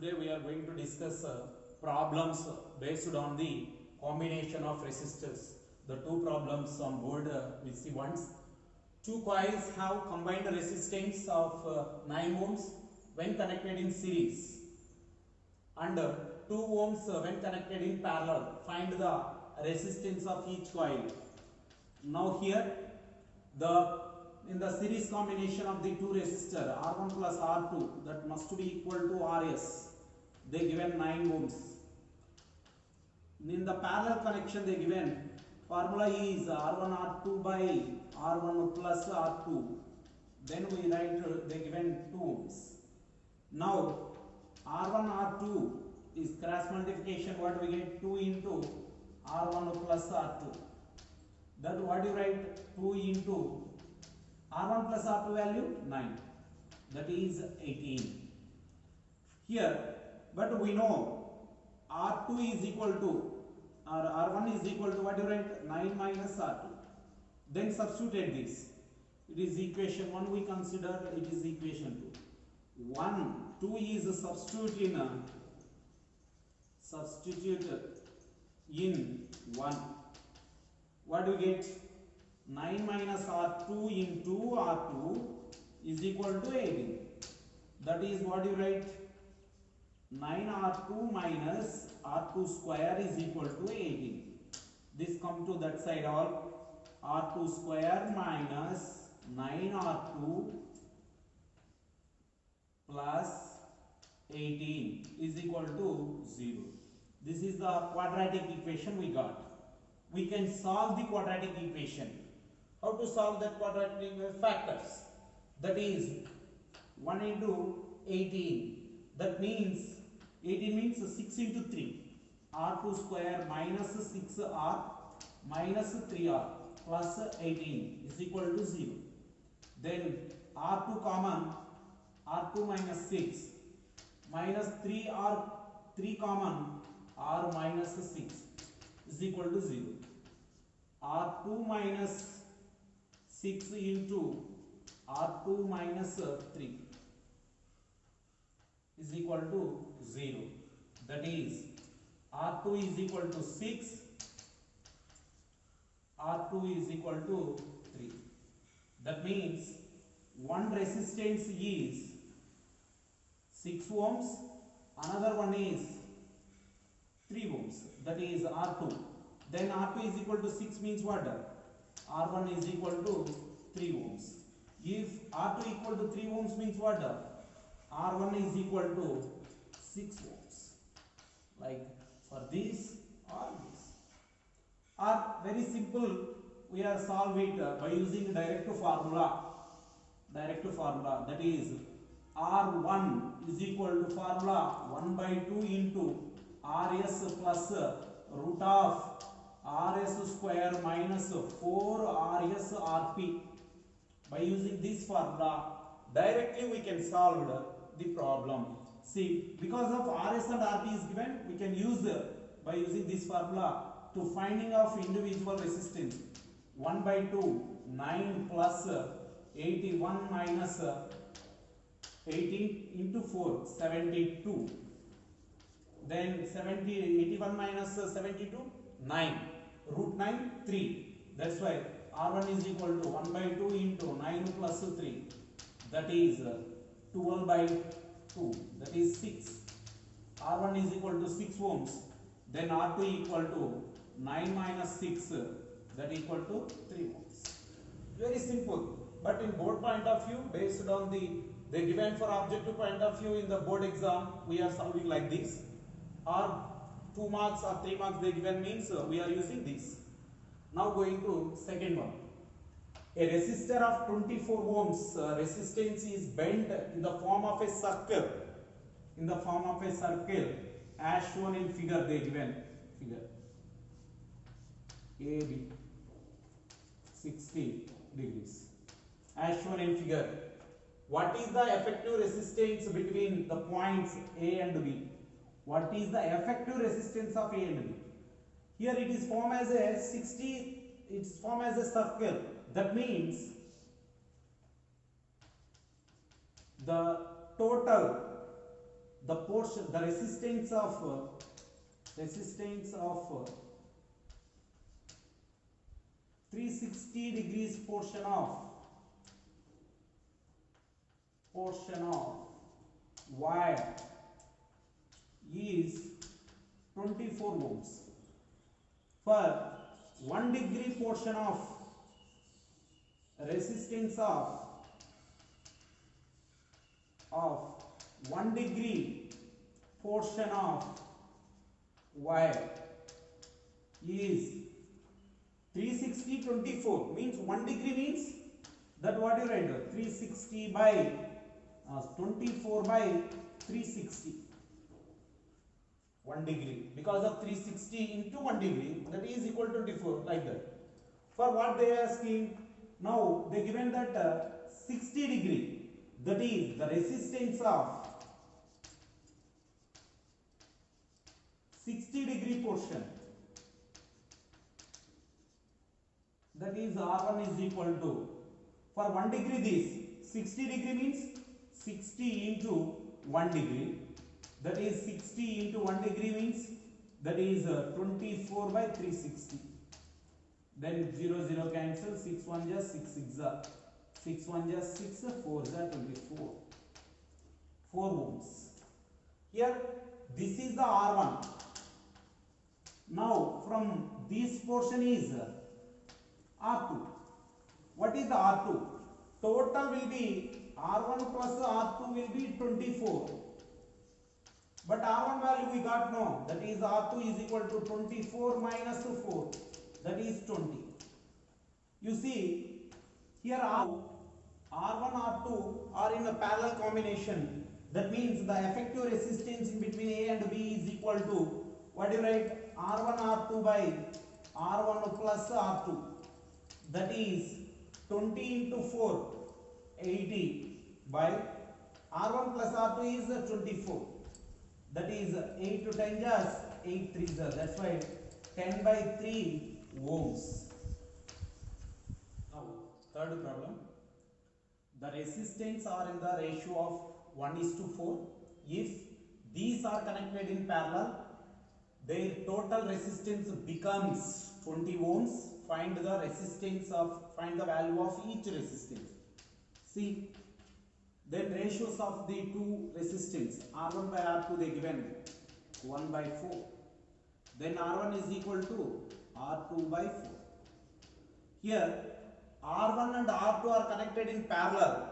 Today we are going to discuss problems based on the combination of resistors. The two problems on board we see once. Two coils have combined resistance of 9 ohms when connected in series and 2 ohms when connected in parallel. Find the resistance of each coil. Now here in the series combination of the two resistor R1 plus R2, that must be equal to RS. They given 9 ohms. In the parallel connection they given formula is R1 R2 by R1 plus R2. Then we write they given 2 ohms. Now R1 R2 is cross multiplication. What we get? 2 into R1 plus R2. That what you write? 2 into R1 plus R2 value 9. That is 18. Here, but we know R2 is equal to R1 is equal to what you write? 9 minus R2. Then substitute this. It is equation 1 we consider, it is equation 2. 1, 2 is substitute in 1. What do we get? 9 minus R2 into R2 is equal to 18. That is what you write? 9 R2 minus R2 square is equal to 18. This come to that side all. R2 square minus 9 R2 plus 18 is equal to 0. This is the quadratic equation we got. We can solve the quadratic equation. How to solve that quadratic factors? That is 1 into 18. That means 18 means 6 into 3. R2 square minus 6R minus 3R plus 18 is equal to 0. Then R2 common, R2 minus 6 minus 3R, 3 common, R minus 6 is equal to 0. R2 minus 6 into R2 minus 3 is equal to 0. That is R2 is equal to 6, R2 is equal to 3. That means one resistance is 6 ohms, another one is 3 ohms, that is R2. Then R2 is equal to 6 means what? R1 is equal to 3 ohms. If R2 equal to 3 ohms means what? R1 is equal to 6 ohms. Like for this or this. Or very simple, we are solve it by using direct formula. Direct formula, that is R1 is equal to formula 1 by 2 into RS plus root of RS square minus 4 RS RP. By using this formula, directly we can solve the problem. See, because of RS and RP is given, we can use by using this formula to finding of individual resistance. 1 by 2, 9 plus 81 minus 18 into 4, 72. Then 81 minus 72, 9. Root 9, 3. That's why R1 is equal to 1 by 2 into 9 plus 3. That is 12 by 2. That is 6. R1 is equal to 6 ohms. Then R2 equal to 9 minus 6. That equal to 3 ohms. Very simple. But in board point of view, based on the given for objective point of view in the board exam, we are solving like this. Or 2 marks or 3 marks they given means we are using this. Now going to second one. A resistor of 24 ohms resistance is bent in the form of a circle. In the form of a circle as shown in figure they given. Figure AB 60 degrees. As shown in figure. What is the effective resistance between the points A and B? What is the effective resistance of A and B? Here it is formed as a 60, it's formed as a circle. That means the total the portion, the resistance of 360 degrees portion of wire is 24 ohms. For 1 degree portion of resistance of 1 degree portion of wire is 360 24 means 1 degree means that what you write 360 by 24 by 360 1 degree because of 360 into 1 degree that is equal to 24 like that. For what they are asking now, they given that 60 degree, that is the resistance of 60 degree portion, that is R1 is equal to, for 1 degree this 60 degree means 60 into 1 degree, that is 60 into 1 degree means that is 24 by 360. Then 0 0 cancel, 6 1 just 6 6 6 1 just 6 4 24 4 ohms. Here this is the R1. Now from this portion is R2. What is the R2? Total will be R1 plus R2 will be 24. But R1 value we got no, that is R2 is equal to 24 minus 4, that is 20. You see here R1 R2 are in a parallel combination. That means the effective resistance in between A and B is equal to, what do you write, R1 R2 by R1 plus R2, that is 20 into 4 80 by R1 plus R2 is 24. That is 8 to 10 just 8 3 that's why 10 by 3 ohms. Now third problem, the resistance are in the ratio of 1:4. If these are connected in parallel, their total resistance becomes 20 ohms. Find the value of each resistance. See, then ratios of the two resistance, R1 by R2 they given 1 by 4. Then R1 is equal to R2 by 4. Here R1 and R2 are connected in parallel.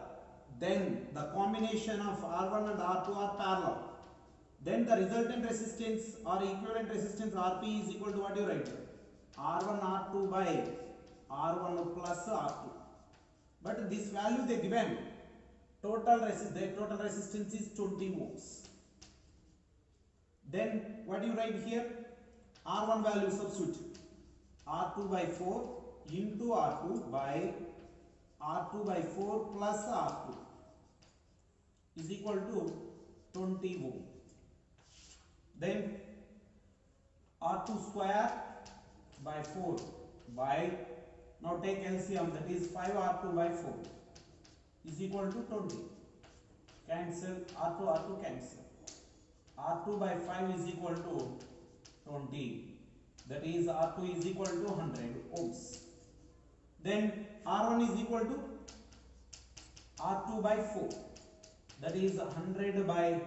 Then the combination of R1 and R2 are parallel. Then the resultant resistance or equivalent resistance Rp is equal to, what you write, R1 R2 by R1 plus R2. But this value they given, their total resistance is 20 ohms. Then what do you write here? R1 value substitute, R2 by 4 into R2 by 4 plus R2 is equal to 20 ohm. Then R2 square by 4 by, now take LCM, that is 5 R2 by 4 is equal to 20. Cancel, R2 cancel. R2 by 5 is equal to 20. That is R2 is equal to 100 ohms. Then R1 is equal to R2 by 4. That is 100 by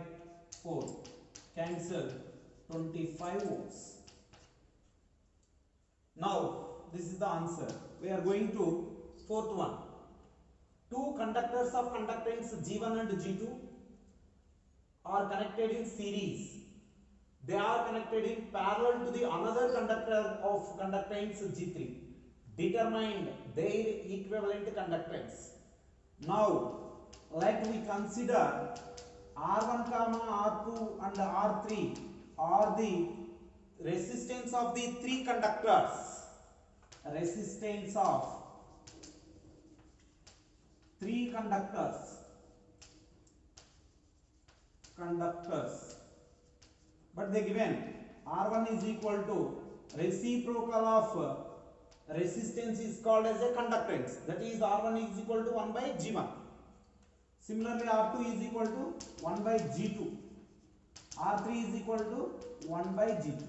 4. Cancel, 25 ohms. Now this is the answer. We are going to fourth one. Two conductors of conductance G1 and G2 are connected in series. They are connected in parallel to the another conductor of conductance G3. Determine their equivalent conductance. Now let we consider R1, R2 and R3 are the resistance of the three conductors. Resistance of three conductors. But they given R1 is equal to reciprocal of resistance is called as a conductance. That is R1 is equal to 1 by G1. Similarly R2 is equal to 1 by G2. R3 is equal to 1 by G3.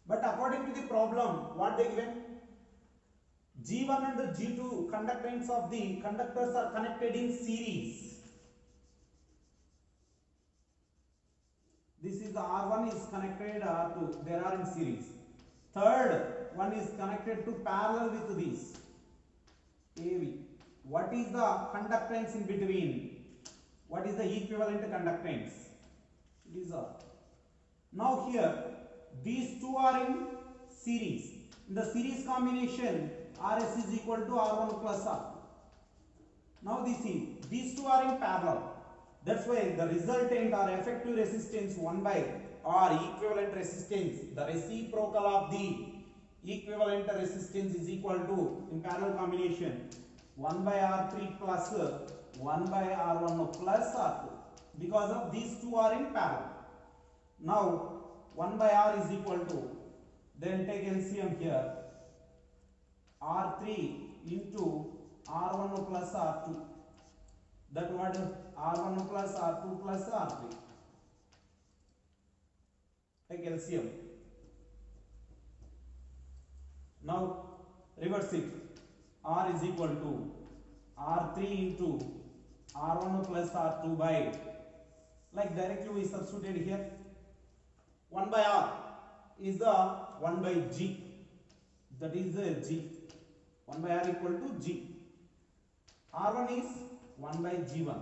But according to the problem, what they given? G1 and G2 conductance of the conductors are connected in series. This is the R1 is connected R2. They are in series. Third one is connected to parallel with this AV. What is the conductance in between? What is the equivalent conductance? These are. Now here, these two are in series. In the series combination, RS is equal to R1 plus R2. Now these two are in parallel. That's why the resultant or effective resistance 1 by R equivalent resistance, the reciprocal of the equivalent resistance is equal to, in parallel combination, 1 by R3 plus 1 by R1 plus R2. Because of these two are in parallel. Now 1 by R is equal to, then take LCM here, R3 into R1 plus R2. That what? R1 plus R2 plus R3. Take LCM. Now reverse it. R is equal to R3 into R1 plus R2 by, like directly we substituted here. 1 by R is the 1 by G. That is the G. 1 by R equal to G. R1 is 1 by G1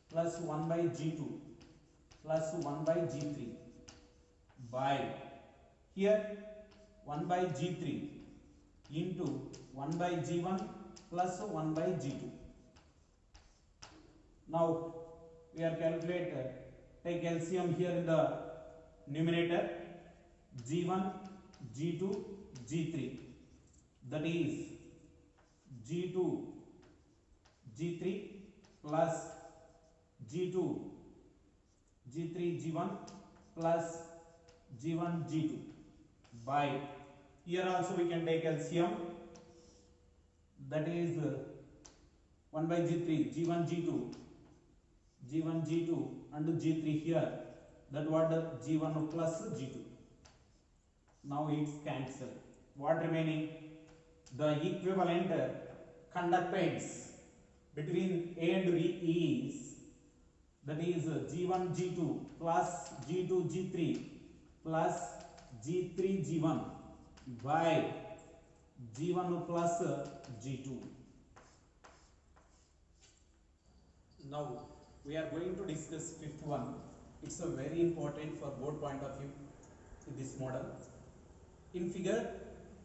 plus 1 by G2 plus 1 by G3 by, here 1 by G3 into 1 by G1 plus 1 by G2. Now we are calculated, take LCM here in the numerator, G1, G2, G3, that is G2, G3 plus G2, G3, G1 plus G1, G2 by, here also we can take LCM, that is 1 by G3, G1, G2, G1, G2 and G3 here, that what? G1 plus G2. Now it's cancelled. What remaining? The equivalent conductance between A and B is, that is G1, G2 plus G2, G3 plus G3, G1 by G1 plus G2. Now we are going to discuss fifth one. It's a very important for both point of view in this model. In figure,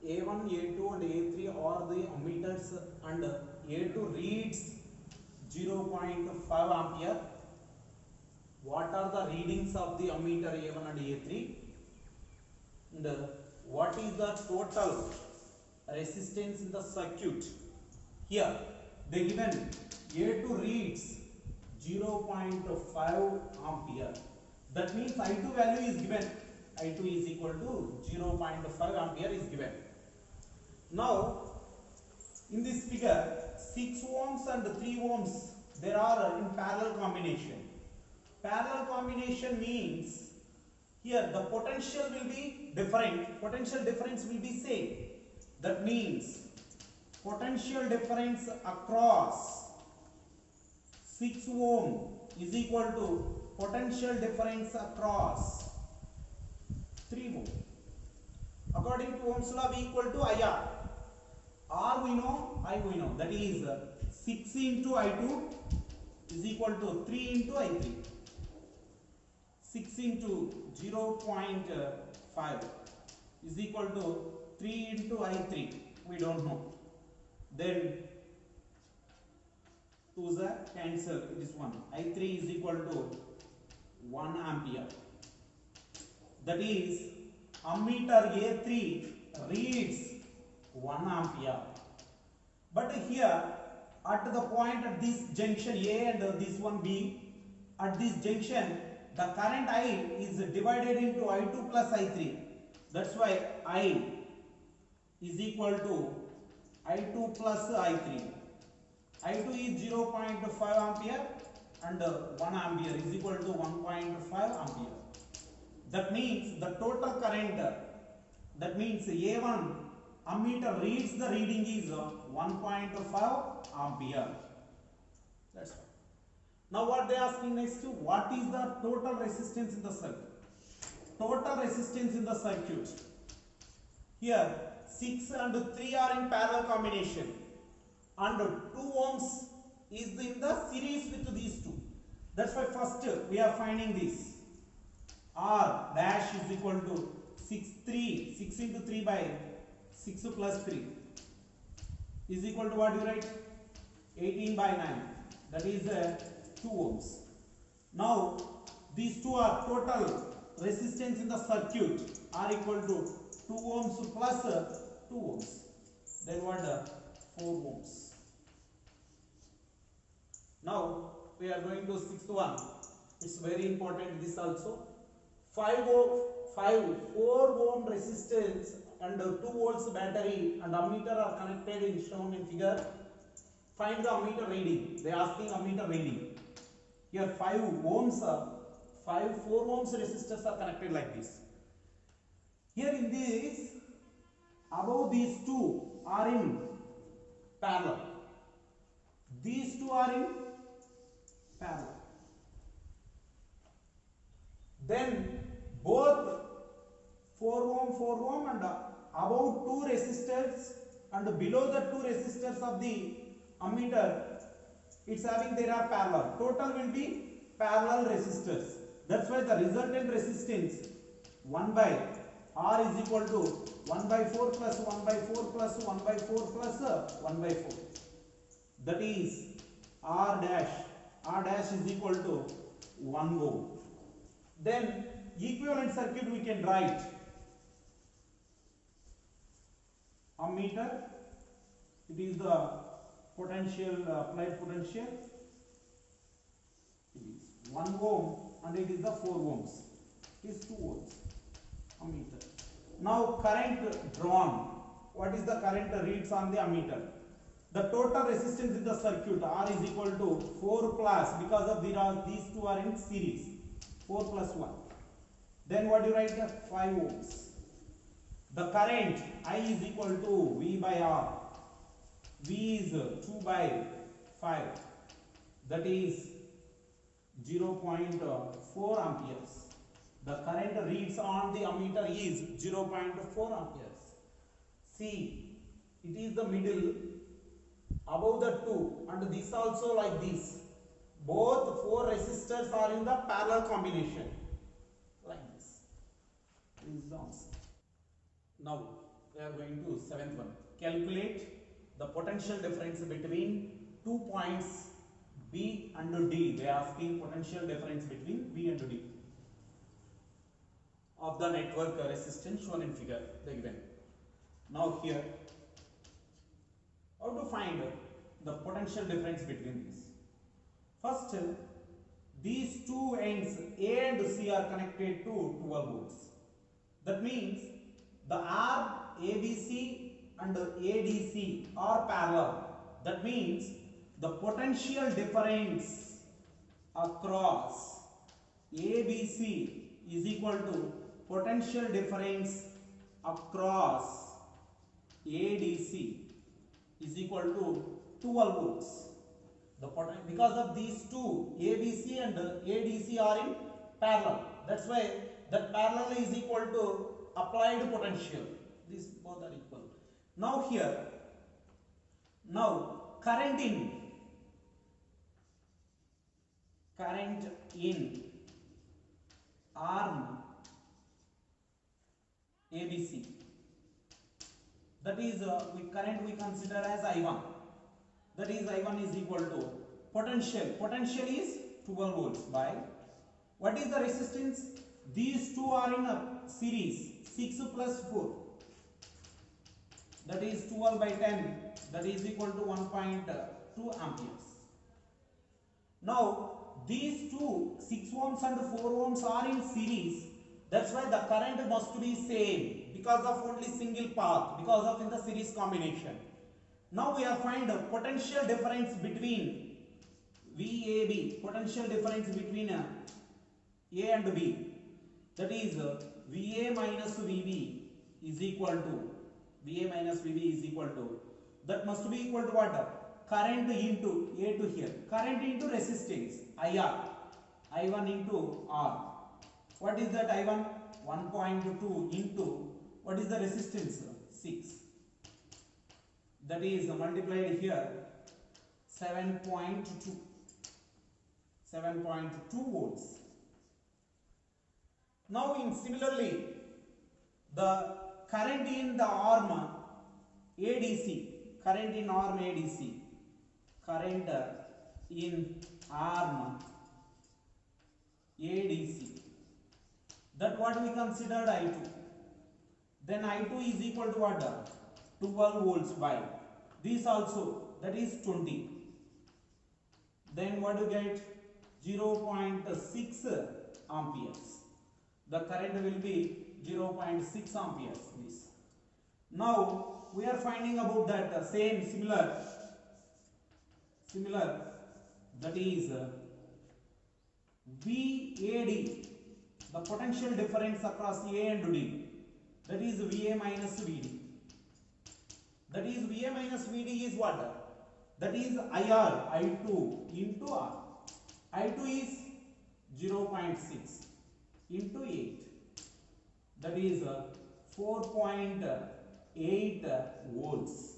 A1, A2 and A3 are the ammeters and A2 reads 0.5 ampere. What are the readings of the ammeter A1 and A3? And what is the total resistance in the circuit? Here they given A2 reads 0.5 ampere. That means I2 value is given. I2 is equal to 0.5 ampere is given. Now in this figure, 6 ohms and 3 ohms, there are in parallel combination. Parallel combination means here the potential will be different, potential difference will be same. That means potential difference across 6 ohm is equal to potential difference across 3 ohm. According to Ohm's law, V equal to IR. R we know, I we know. That is 6 into I2 is equal to 3 into I3. 6 into 0.5 is equal to 3 into I3. We don't know. Then 2's are cancel. It is 1. I3 is equal to 1 ampere. That is ammeter A3 reads 1 ampere. But here at the point at this junction A and this one B, at this junction the current I is divided into I2 plus I3. That's why I is equal to I2 plus I3. I2 is 0.5 ampere, and 1 ampere is equal to 1.5 ampere. That means the total current, that means A1 ammeter reads the reading is 1.5 ampere. That's all. Now what they are asking next to, what is the total resistance in the circuit? Total resistance in the circuit. Here 6 and 3 are in parallel combination and 2 ohms is in the series with these two. That's why first we are finding this. R dash is equal to 6 into 3 by 6 plus 3 is equal to what you write? 18 by 9. That is 2 ohms. Now these two are total resistance in the circuit are equal to 2 ohms plus 2 ohms. Then what? 4 ohms. Now we are going to sixth one. It's very important this also. 4 ohm resistance and 2 volts battery and ammeter are connected in shown in figure. Find the ammeter reading. They are asking ammeter reading. Here 4 ohms resistors are connected like this. Here in this, above these two are in parallel. These two are in parallel. Then both 4 ohm and above 2 resistors and below the 2 resistors of the ammeter, it's having, there are parallel. Total will be parallel resistors. That's why the resultant resistance 1 by R is equal to 1 by 4 plus 1 by 4 plus 1 by 4 plus 1 by 4. That is R dash is equal to 1 ohm. Then equivalent circuit we can write. Ammeter, it is the potential, applied potential. It is 1 ohm and it is the 4 ohms. It is 2 ohms. Ammeter. Now current drawn. What is the current reads on the ammeter? The total resistance in the circuit R is equal to 4 plus, because of these two are in series. 4 plus 1. Then what do you write? 5 ohms. The current I is equal to V by R. V is 2 by 5. That is 0.4 amperes. The current reads on the ammeter is 0.4 amperes. See, it is the middle above the 2 and this also like this. Both 4 resistors are in the parallel combination like this. This is the answer. Now we are going to 7th one. Calculate the potential difference between 2 points B and D. They are asking potential difference between B and D of the network resistance shown in figure they given. Now here, how to find the potential difference between these? First, these two ends A and C are connected to 12 volts. That means the R, ABC and ADC are parallel. That means the potential difference across ABC is equal to potential difference across ADC is equal to 12 volts. Because of these two, ABC and ADC are in parallel. That's why that parallel is equal to applied potential. These both are equal. Now here, now current in arm ABC, that is current we consider as I1. That is I1 is equal to potential. Potential is 12 volts by, what is the resistance? These two are in a series, 6 plus 4. That is 12 by 10. That is equal to 1.2 amperes. Now these two 6 ohms and 4 ohms are in series. That's why the current must be same because of only single path, because of in the series combination. Now we are find a potential difference between VAB, potential difference between A and B, that is VA minus VB is equal to that must be equal to what? Current into A to here, current into resistance IR, I1 into R. What is that I1? 1.2 into what is the resistance? 6. That is multiplied here 7.2 volts. Now in similarly, the current in the arm ADC, current in arm ADC, current in arm ADC, that what we considered I2. Then I2 is equal to what? 12 volts by this also, that is 20. Then what do you get? 0.6 amperes. The current will be 0.6 amperes. This. Now we are finding about that similar, that is VAD, the potential difference across A and D, that is VA minus VD. That is VA minus VD is what? That is IR, I2 into R. I2 is 0.6 into 8. That is 4.8 volts.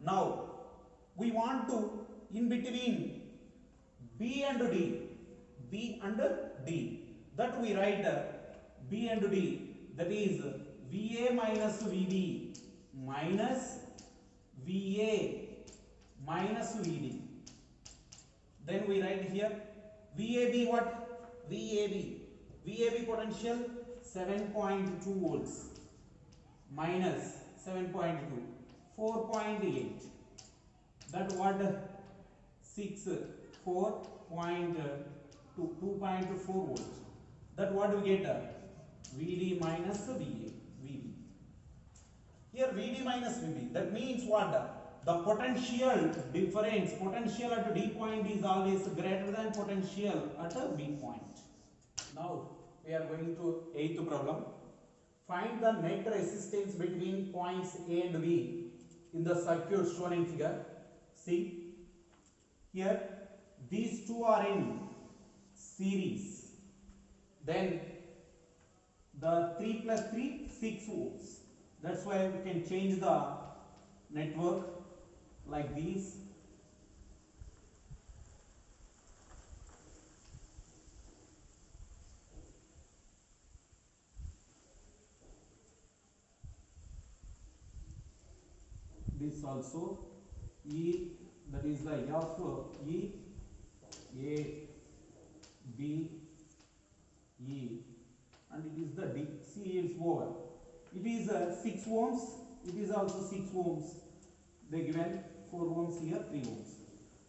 Now we want to in between B and D, that we write B and D, that is VA minus VB minus VA minus VD. Then we write here VAB what? VAB potential 7.2 volts minus 7.2, 4.8. That what? 6, 4.2, 2.4 volts. That what we get? VD minus VD. Here VD minus VB, that means what? The potential difference, potential at D point is always greater than potential at a B point. Now we are going to 8th problem. Find the net resistance between points A and B in the circuit shown in figure. See, here these two are in series. Then the 3 plus 3, 6 ohms. That's why we can change the network like this. This also E, that is the F E, A, B, E, and it is the D. See, it's over. It is 6 ohms. It is also 6 ohms. They given 4 ohms here, 3 ohms.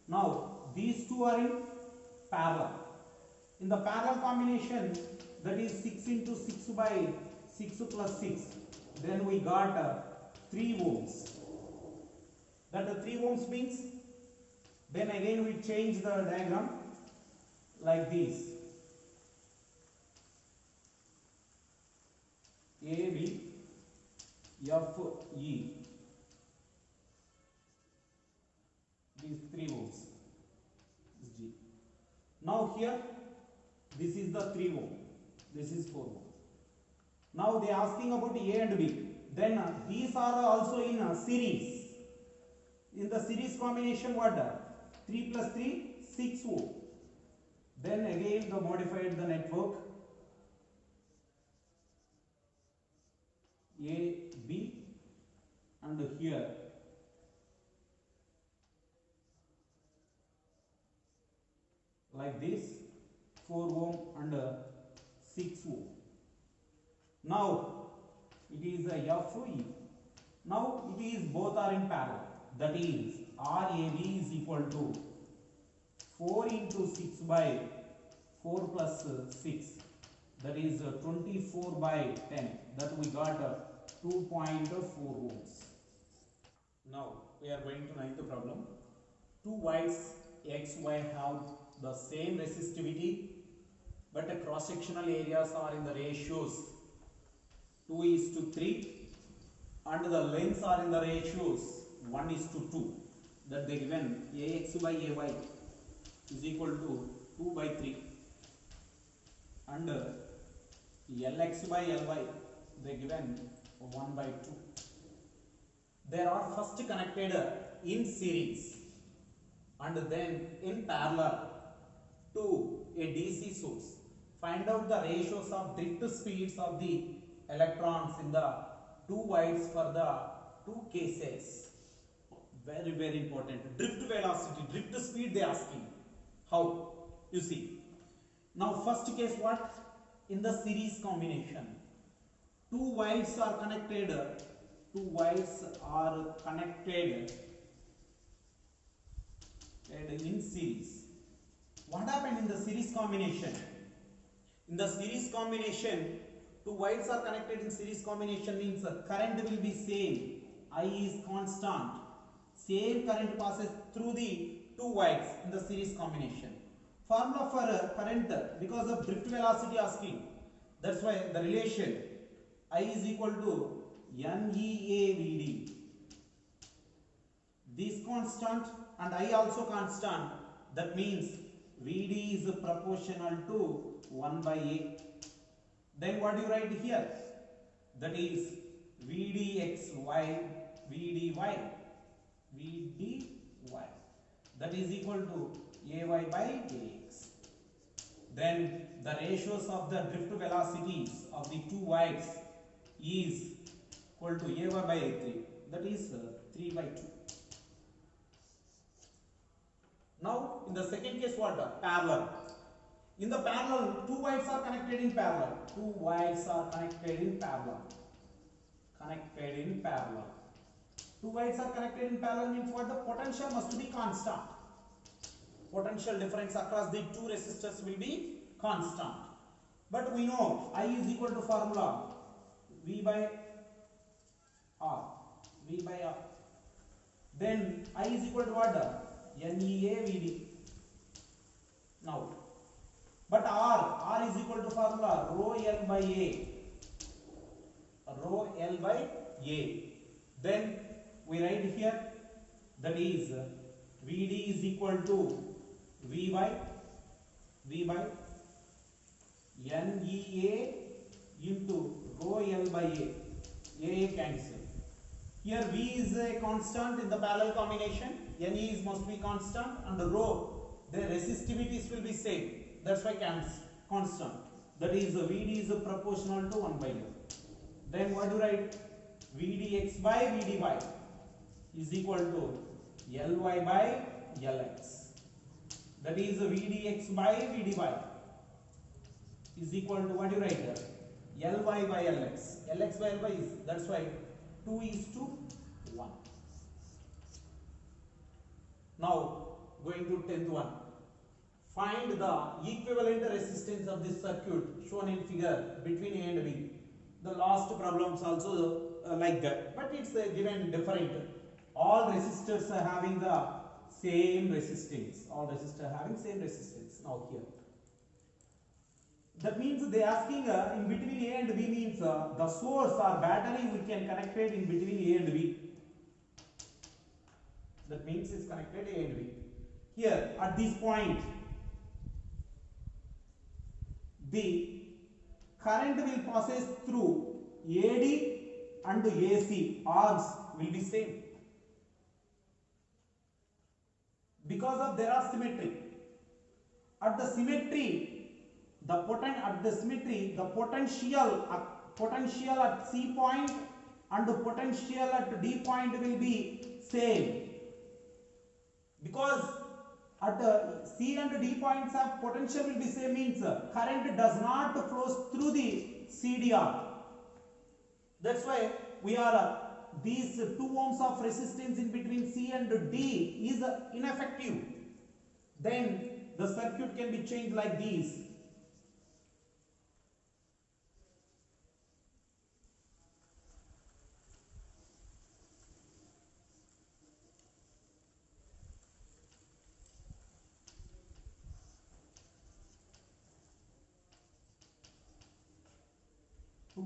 Now these two are in parallel. In the parallel combination, that is 6 into 6 by 6 plus 6. Then we got 3 ohms. That 3 ohms means, then again we change the diagram like this. A, B, F, E. These 3 ohms. G. Now here, this is the 3 ohm. This is 4 ohm. Now they are asking about A and B. Then these are also in a series. In the series combination, what? 3 plus 3, 6 ohm. Then again the modified the network. A, B, and here like this 4 ohm and 6 ohm. Now it is a FE. Now it is both are in parallel. That is RAB is equal to 4 into 6 by 4 plus 6. That is 24 by 10. That we got 2.4 ohms. Now we are going to 9th problem. Two wires X, Y have the same resistivity, but the cross-sectional areas are in the ratios 2:3, and the lengths are in the ratios 1:2. That they given AX by AY is equal to 2/3, and LX by LY they given 1/2. They are first connected in series and then in parallel to a DC source. Find out the ratios of drift speeds of the electrons in the two wires for the two cases. Very, very important. Drift velocity, drift speed they asking. How? You see. Now first case what? In the series combination. Two wires are connected. Two wires are connected in series. What happened in the series combination? In the series combination, two wires are connected in series combination means the current will be same. I is constant. Same current passes through the two wires in the series combination. Formula for current because of drift velocity asking. That's why the relation I is equal to NEAVD. This constant and I also constant. That means VD is proportional to 1/A. Then what do you write here? That is VDXY, VDY, VDY. That is equal to AY by AX. Then the ratios of the drift velocities of the two wires is equal to AY by A3. That is 3/2. Now in the second case what? Parallel. In the parallel, two wires are connected in parallel. Two wires are connected in parallel. Connected in parallel. Two wires are connected in parallel means what? The potential must be constant. Potential difference across the two resistors will be constant. But we know I is equal to formula V by R. V by R. Then I is equal to what? NEAVD. Now, but R is equal to formula rho L by A. Rho L by A. Then we write here that is VD is equal to V by NEA into rho L by A. A cancel. Here V is a constant in the parallel combination. Ne is must be constant and rho their resistivities will be same. That's why constant. That is VD is proportional to 1/L. Then what do you write? VDX by VDY is equal to LY by LX. That is VDX by VDY is equal to what do you write here? LY by LX. LX by LY is, that's why 2:1. Now going to 10th one. Find the equivalent resistance of this circuit shown in figure between A and B. The last problems also like that, but it's given different. All resistors are having the same resistance. All resistors having same resistance. Now here, that means they asking in between A and B means the source or battery we can connect it in between A and B. That means it's connected A and B. Here at this point, the current will passes through AD and AC arms will be same because of there are symmetry. At the symmetry, the potential at C point and the potential at D point will be same, because at C and D points of potential will be same means current does not flows through the CDR. That's why we are these 2 ohms of resistance in between C and D is ineffective. Then the circuit can be changed like this.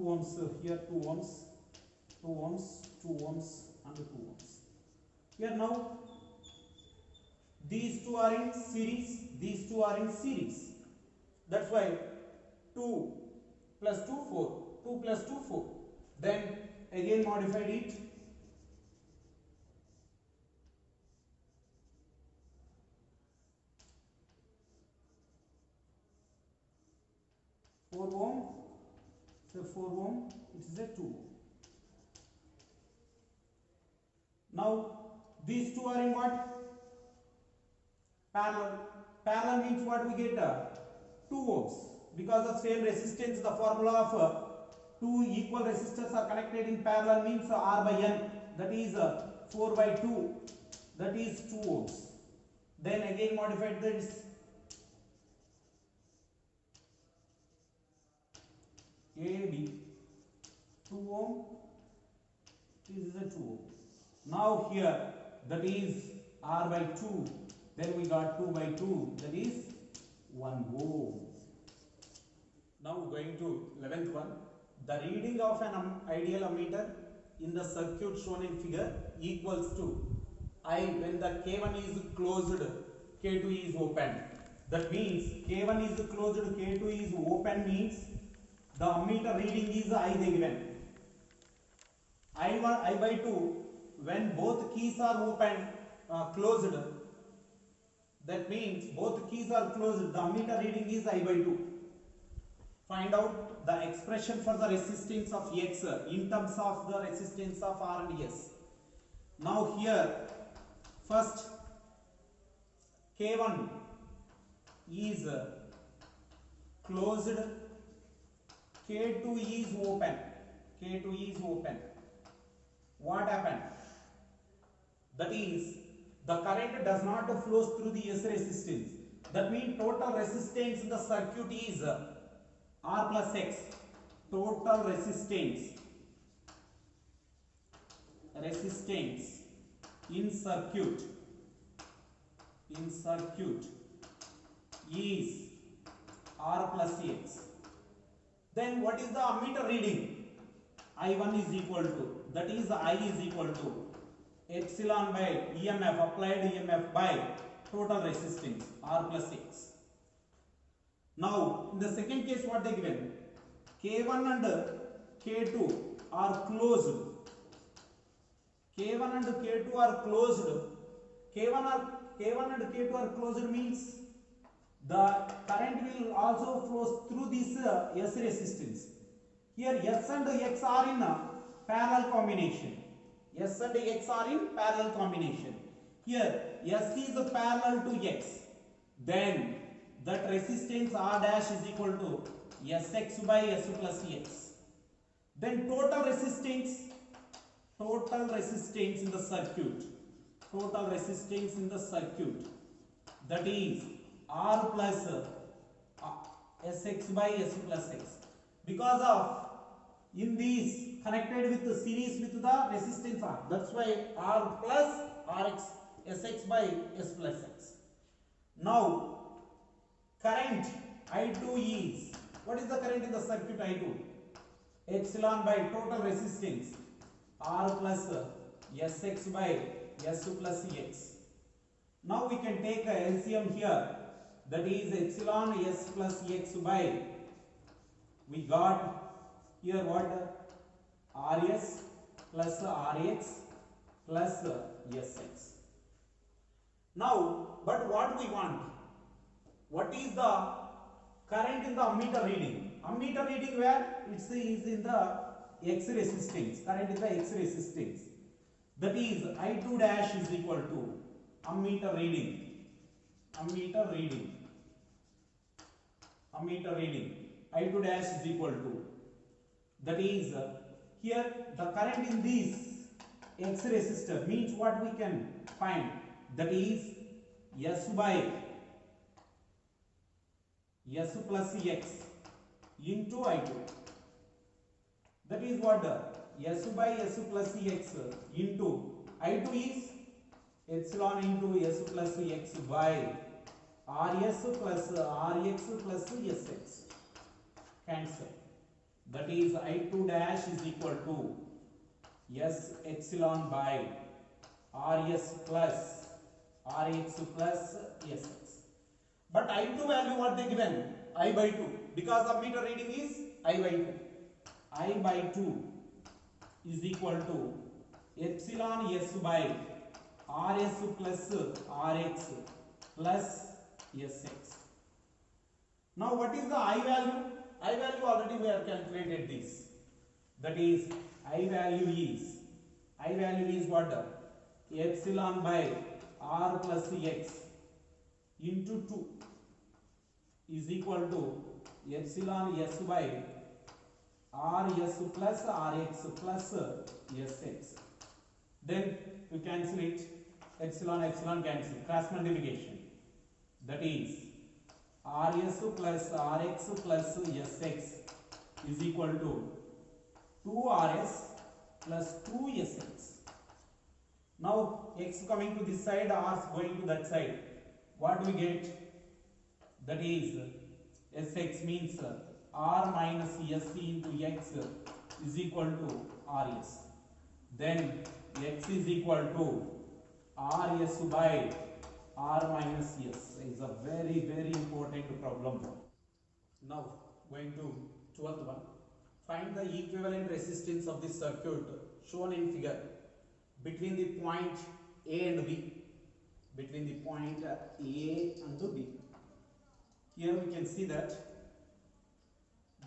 ohms here, 2 ohms, 2 ohms, 2 ohms and 2 ohms. Here now these two are in series, these two are in series. That's why 2 plus 2 4, 2 plus 2 4. Then again modified it. 4 ohm, so 4 ohm, it is a 2 ohm. Now these two are in what? Parallel. Parallel means what we get? 2 ohms. Because of same resistance, the formula of two equal resistors are connected in parallel means R by N, that is 4 by 2, that is 2 ohms. Then again modified this. AB 2 ohm, this is a 2 ohm. Now here that is R by 2, then we got 2 by 2, that is 1 ohm. Now going to 11th one. The reading of an ideal ammeter in the circuit shown in figure equals to I when the K1 is closed, K2 is open. That means K1 is closed, K2 is open means the ammeter reading is I they given. I1, I by 2, when both keys are open, closed, that means both keys are closed, the ammeter reading is I by 2. Find out the expression for the resistance of X in terms of the resistance of R and S. Now here, first K1 is closed, K2 is open, K2 is open. What happened? That is, the current does not flow through the S resistance. That means total resistance in the circuit is R plus X. Total resistance in circuit is R plus X. Then what is the ammeter reading? I1 is equal to, that is I is equal to epsilon by EMF, applied EMF by total resistance R plus X. Now in the second case what they given? K1 and K2 are closed. K1 and K2 are closed. K1 and K2 are closed means the current will also flow through this S resistance. Here S and X are in parallel combination. S and X are in parallel combination. Here S is parallel to X. Then that resistance R dash is equal to Sx by S plus X. Then total resistance in the circuit, that is R plus Sx by S plus X. Because of in these connected with the series with the resistance R, that's why R plus Rx Sx by S plus X. Now current I2 is, what is the current in the circuit I2? Epsilon by total resistance R plus Sx by S plus X. Now we can take a LCM here, that is epsilon S plus X by, we got here what? Rs plus Rx plus Sx. Now, but what we want? What is the current in the ammeter reading? Ammeter reading where? It is in the X resistance. Current is the X resistance. That is I2 dash is equal to ammeter reading. I2 dash is equal to, that is here the current in this X resistor means what we can find? That is S by S plus X into I2. That is what? S by S plus X into I2 is epsilon into S plus X by Rs plus Rx plus Sx. Cancel. That is I2 dash is equal to S epsilon by Rs plus Rx plus Sx. But I2 value what they given? I by 2. Because the meter reading is I by 2. I by 2 is equal to epsilon S by Rs plus Rx plus Sx. Now what is the I value? I value already we have calculated this. That is I value is what? Epsilon by R plus X into 2 is equal to epsilon S by Rs plus Rx plus Sx. Then we cancel it. Epsilon cancel. Cross multiplication. That is Rs plus Rx plus Sx is equal to 2Rs plus 2Sx. Now x coming to this side, r going to that side. What do we get? That is Sx means r minus Sc into x is equal to Rs. Then x is equal to Rs by r minus S. Is a very important problem. Now going to 12th one. Find the equivalent resistance of this circuit shown in figure between the point A and B. Between the point A and B. Here we can see that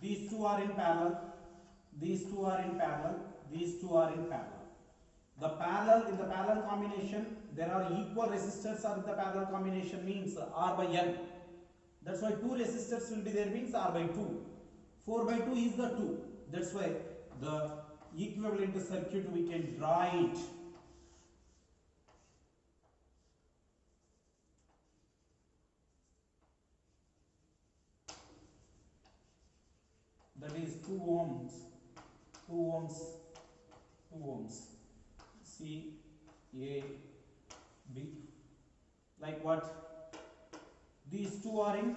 these two are in parallel. These two are in parallel. These two are in parallel. In the parallel combination, there are equal resistors are in the parallel combination means R by N. That's why two resistors will be there means R by 2. 4 by 2 is the 2. That's why the equivalent circuit we can draw it. That is 2 ohms, 2 ohms, 2 ohms. C, A, B. Like what? These two are in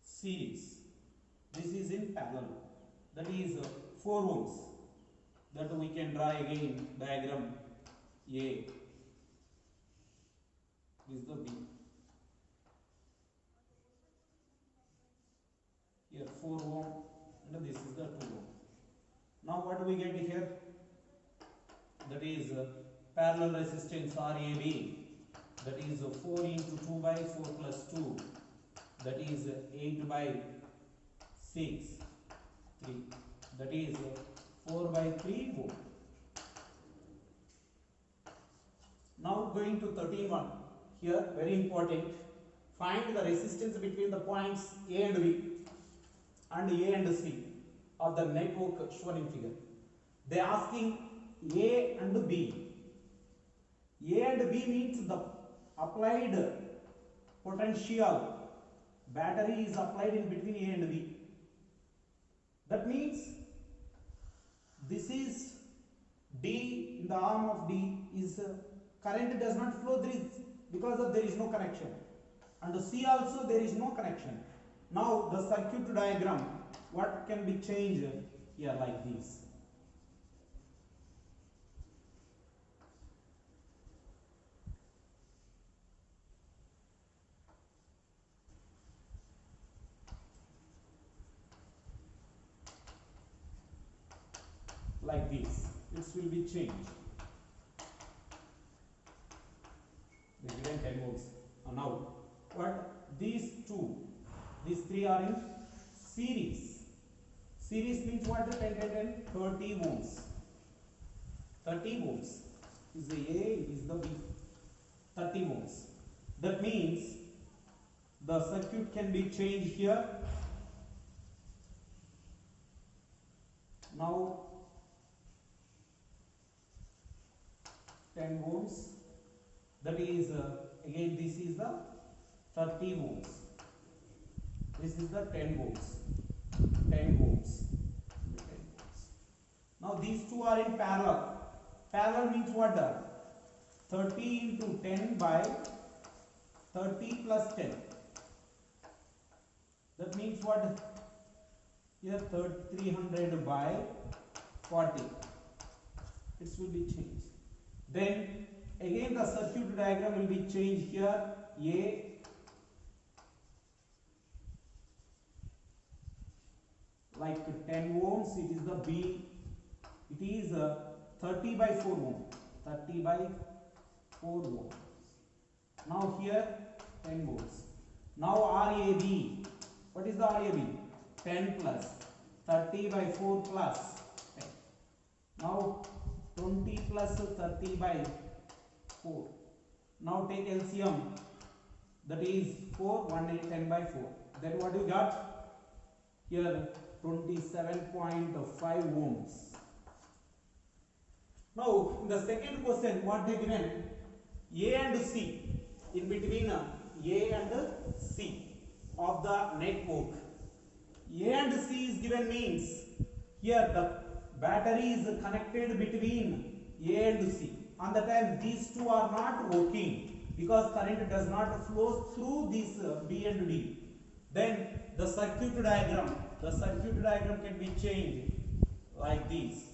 series. This is in parallel. That is 4 ohms. That we can draw again diagram A. This is the B. Here 4 ohm and this is the 2 ohm. Now what do we get here? That is parallel resistance RAB. That is 4 into 2 by 4 plus 2. That is 8 by 6, 3. That is 4 by 3 ohm. Now going to 13 one. Here very important. Find the resistance between the points A and B and A and C of the network shown in figure. They are asking A and B. A and B means the applied potential battery is applied in between A and B. That means this is D, in the arm of D is current does not flow because of there is no connection, and C also there is no connection. Now the circuit diagram what can be changed here like this. Like this, this will be changed. The given 10 volts. Now, what these three are in series. Series means what? 10, 30 ohms. 30 ohms is the A, is the B. 30 ohms. That means the circuit can be changed here. Now 10 ohms, that is again this is the 30 ohms, this is the 10 ohms, 10 ohms. Now these two are in parallel. Parallel means what? 30 into 10 by 30 plus 10. That means what? Here 300 by 40. It will be changed. Then again the circuit diagram will be changed here. A like 10 ohms, it is the B, it is 30 by 4 ohm, 30 by 4 ohm. Now here 10 volts. Now RAB, what is the RAB? 10 plus 30 by 4 plus 10. Now 20 plus 30 by 4. Now take LCM, that is 4, 1 is 10 by 4. Then what you got? Here 27.5 ohms. Now in the second question, what they given? A and C, in between A and C of the network. A and C is given means here the battery is connected between A and C. On the time these two are not working because current does not flow through this B and D. Then the circuit diagram can be changed like this.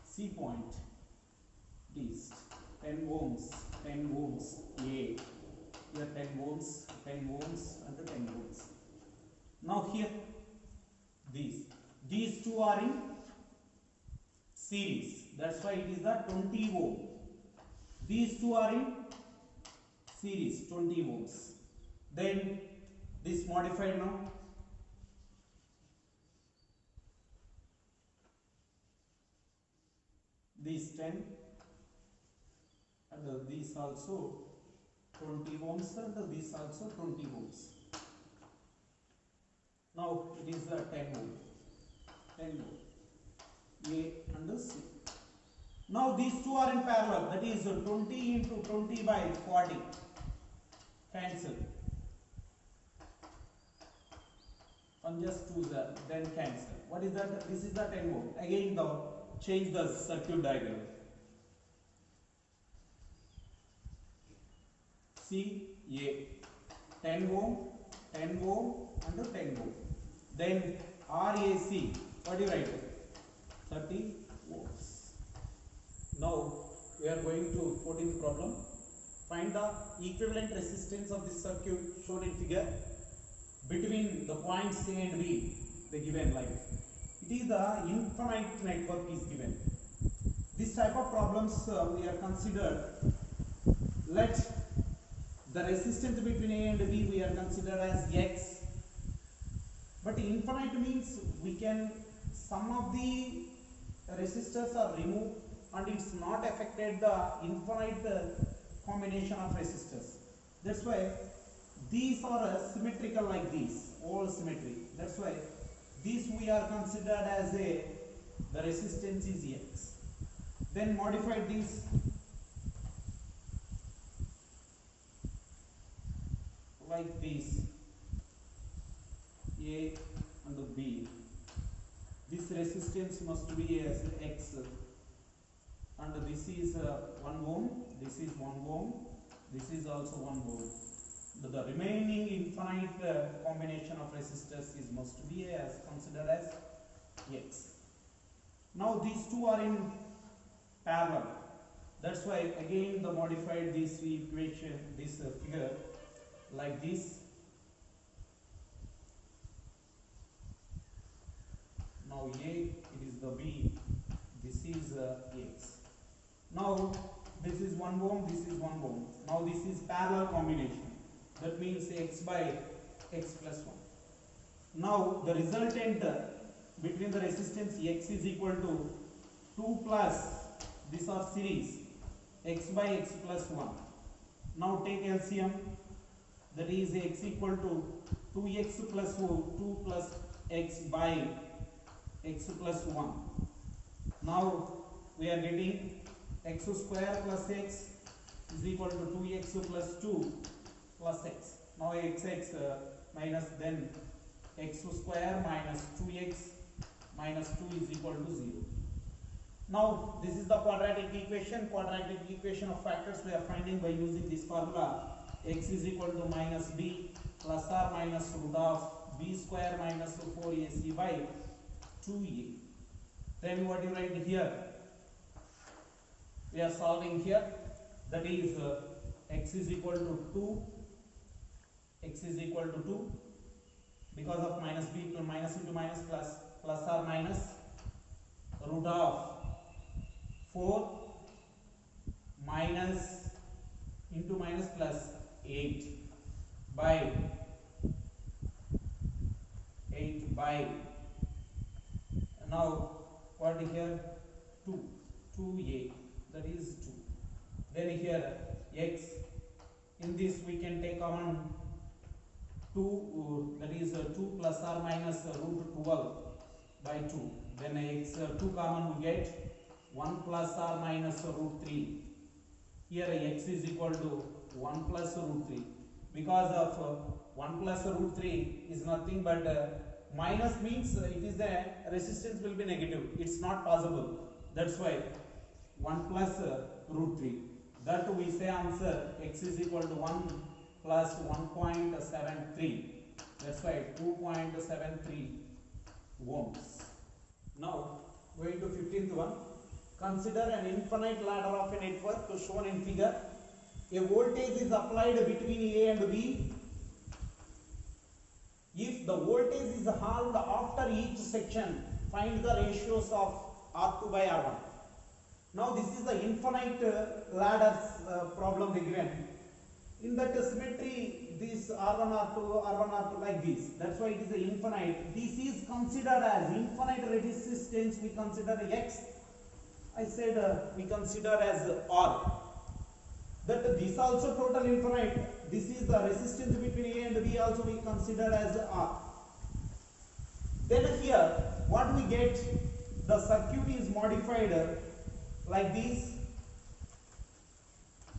C point, this 10 ohms, A, here 10 ohms and 10 ohms. Now here these two are in series, that's why it is the 20 ohm. These two are in series, 20 ohms. Then this modified now. These 10 and these also 20 ohms and this also 20 ohms. Now it is the 10 ohm, A and C. Now these two are in parallel, that is 20 into 20 by 40, cancel. And just choose that, then cancel. What is that? This is the 10 ohm. Again the change the circuit diagram. C, A, 10 ohm and 10 ohm. Then RAC, what do you write? 30 ohms. Now we are going to 14th problem. Find the equivalent resistance of this circuit shown in figure between the points A and B. They given like it is the infinite network is given. This type of problems we are considered. Let the resistance between A and B we are considered as X. But infinite means we can some of the resistors are removed and it's not affected the infinite combination of resistors. That's why these are symmetrical like this, all symmetry. That's why this we are considered as the resistance is X. Then modify this like this, A and B. This resistance must be as X, and this is 1 ohm, this is 1 ohm, this is also 1 ohm. The remaining infinite combination of resistors is must be as considered as X. Now these two are in parallel. That's why again the modified this equation, this figure like this. Now A, it is the B, this is X. Now this is 1 ohm, this is 1 ohm. Now this is parallel combination. That means X by X plus 1. Now the resultant between the resistance X is equal to 2 plus, these are series, X by X plus 1. Now take LCM, that is X equal to 2X plus 4, 2 plus X by X plus 1. Now we are getting X square plus X is equal to 2X plus 2 plus X. Now X minus then X square minus 2X minus 2 is equal to 0. Now this is the quadratic equation. Quadratic equation of factors we are finding by using this formula. X is equal to minus b plus or minus root of b square minus 4ac by 2a. Then what you write here? We are solving here. That is x is equal to 2. X is equal to 2 because of minus b to minus into minus plus or minus root of 4 minus into minus plus 8 by 8 by now what here 2a, that is 2. Then here x, in this we can take common 2, that is 2 plus or minus root 12 by 2. Then x 2 common we get 1 plus or minus root 3. Here x is equal to 1 plus root 3. Because of 1 plus root 3 is nothing but minus means it is the resistance will be negative. It's not possible. That's why 1 plus root 3. That we say answer x is equal to 1 plus 1.73. That's why 2.73 ohms. Now going to 15th one. Consider an infinite ladder of a network shown in figure. A voltage is applied between A and B. If the voltage is halved after each section, find the ratios of R2 by R1. Now this is the infinite ladders problem they given. In that symmetry, this R1, R2 like this. That's why it is infinite. This is considered as infinite resistance. We consider X. I said we consider as R. That this also total infinite. This is the resistance between A and B also we consider as R. Then here what we get, the circuit is modified like this.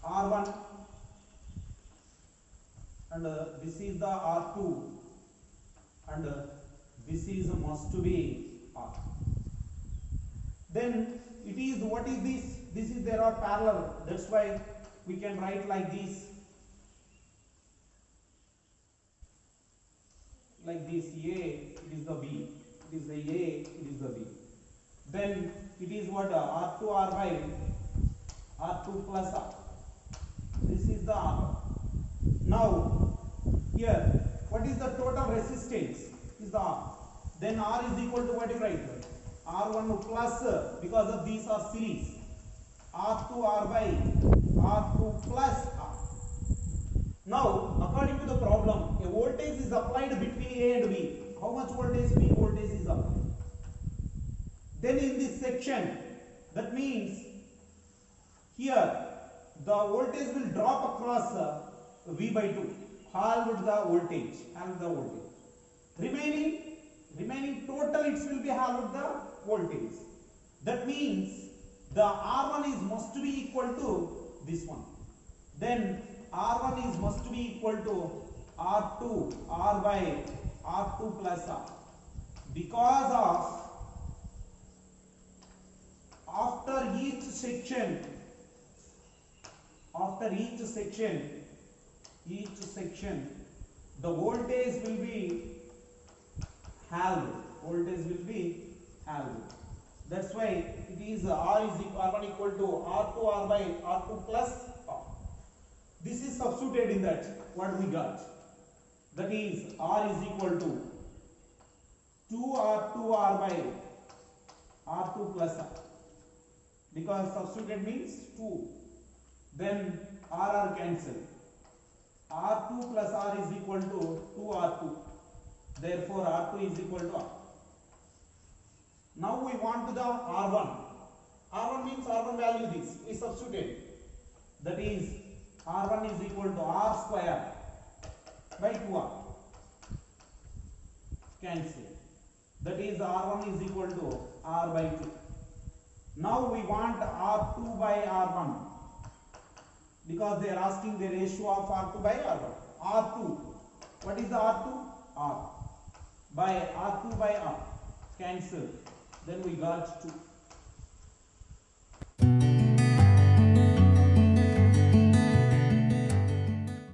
R1 and this is the R2 and this is must to be R. Then it is, what is this? This is, there are parallel. That's why we can write like this. Like this, A, it is the B. It is the A, it is the B. Then it is what? R2 R by R2 plus R. This is the R. Now here, what is the total resistance? Is the R. Then R is equal to what you write? R1 plus, because of these are series, R2 R by R2 plus R. Now according to the problem, a voltage is applied between A and B. How much voltage? B voltage is applied. Then in this section, that means here the voltage will drop across V by 2. Halved the voltage. Halved the voltage. Remaining total, it will be halved the voltage. That means the R1 is must be equal to this one. Then R1 is must be equal to R2 R by R2 plus R. Because of after each section, the voltage will be halved. That's why it is R1 equal to R2 R by R2 plus R. This is substituted in that. What we got? That is R is equal to 2R2 R by R2 plus R. Because substituted means 2. Then R cancel. R2 plus R is equal to 2R2. Therefore R2 is equal to R. Now we want the R1. R1 means R1 value this. We substitute. That is R1 is equal to R square by 2R. Cancel. That is R1 is equal to R by 2. Now we want R2 by R1. Because they are asking the ratio of R2 by R1. R2. What is the R2? R. By R2 by R. Cancel. Then we got 2.